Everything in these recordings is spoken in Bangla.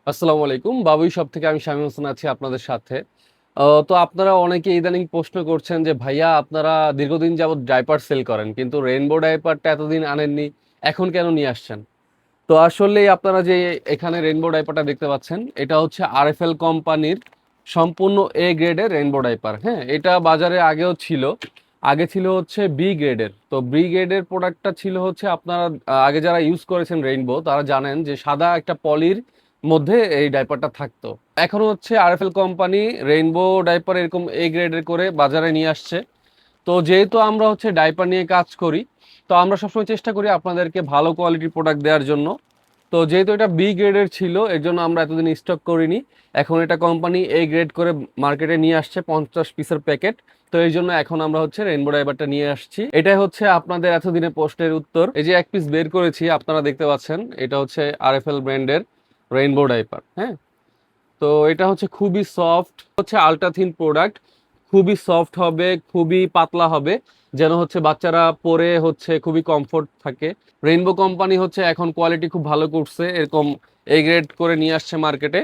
আসসালামু আলাইকুম, বাবুই শপ থেকে আমি শামীম হোসেন আছি আপনাদের সাথে। তো আপনারা অনেকে ইদানিং প্রশ্ন করছেন যে ভাইয়া আপনারা দীর্ঘদিন যাবত ডাইপার সেল করেন কিন্তু রেইনবো ডাইপারটা এতদিন আনেননি, এখন কেন নিয়ে আসছেন? তো আসলে আপনারা যে এখানে রেইনবো ডাইপারটা দেখতে পাচ্ছেন, এটা হচ্ছে আরএফএল কোম্পানির সম্পূর্ণ এ গ্রেডের রেইনবো ডাইপার। হ্যাঁ, এটা বাজারে আগেও ছিল। আগে ছিল হচ্ছে বি গ্রেডের। তো বি গ্রেডের প্রোডাক্টটা ছিল হচ্ছে আপনারা আগে যারা ইউজ করেছেন রেইনবো তারা জানেন যে সাদা একটা পলির মধ্যে এই ডাইপারটা থাকতো। এখন হচ্ছে আরএফএল কোম্পানি রেইনবো ডাইপার এরকম এ গ্রেডের করে বাজারে নিয়ে আসছে। তো যেহেতু আমরা হচ্ছে ডাইপার নিয়ে কাজ করি, তো আমরা সবসময় চেষ্টা করি আপনাদেরকে ভালো কোয়ালিটির প্রোডাক্ট দেওয়ার জন্য। তো যেহেতু এটা বি গ্রেডের ছিল এর জন্য আমরা এতদিন স্টক করিনি। এখন এটা কোম্পানি এ গ্রেড করে মার্কেটে নিয়ে আসছে 50 পিসের প্যাকেট। তো এই জন্য এখন আমরা হচ্ছে রেইনবো ডাইপারটা নিয়ে আসছি। এটাই হচ্ছে আপনাদের এতদিনের প্রশ্নের উত্তর। এই যে এক পিস বের করেছি আপনারা দেখতে পাচ্ছেন, এটা হচ্ছে আরএফএল ব্র্যান্ডের রেইনবো ডাইপার। হ্যাঁ, তো এটা হচ্ছে খুবই সফট, হচ্ছে আলট্রা থিন প্রোডাক্ট। খুবই সফট হবে, খুবই পাতলা হবে, যেন হচ্ছে বাচ্চারা পরে হচ্ছে খুবই কমফোর্ট থাকে। রেইনবো কোম্পানি হচ্ছে এখন কোয়ালিটি খুব ভালো করছে, এরকম এ গ্রেড করে নিয়ে আসছে মার্কেটে।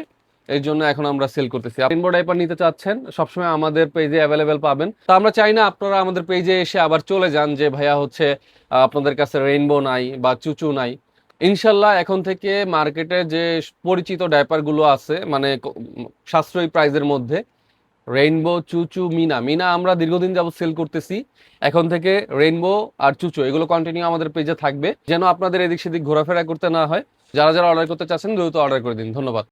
এই জন্য এখন আমরা সেল করতেছি। রেইনবো ডাইপার নিতে চাচ্ছেন, সবসময় আমাদের পেজে অ্যাভেলেবেল পাবেন। তো আমরা চাই না আপনারা আমাদের পেজে এসে আবার চলে যান যে ভাইয়া হচ্ছে আপনাদের কাছে রেইনবো নাই বা চুচু নাই। ইনশাল্লাহ এখন থেকে মার্কেটে যে পরিচিত ডাইপারগুলো আছে মানে সাশ্রয়ী প্রাইজের মধ্যে, রেইনবো, চুচু, মিনা মিনা আমরা দীর্ঘদিন যাবত সেল করতেছি। এখন থেকে রেইনবো আর চুচু এগুলো কন্টিনিউ আমাদের পেজে থাকবে, যেন আপনাদের এদিক সেদিক ঘোরাফেরা করতে না হয়। যারা যারা অর্ডার করতে চাচ্ছেন দ্রুত অর্ডার করে দিন। ধন্যবাদ।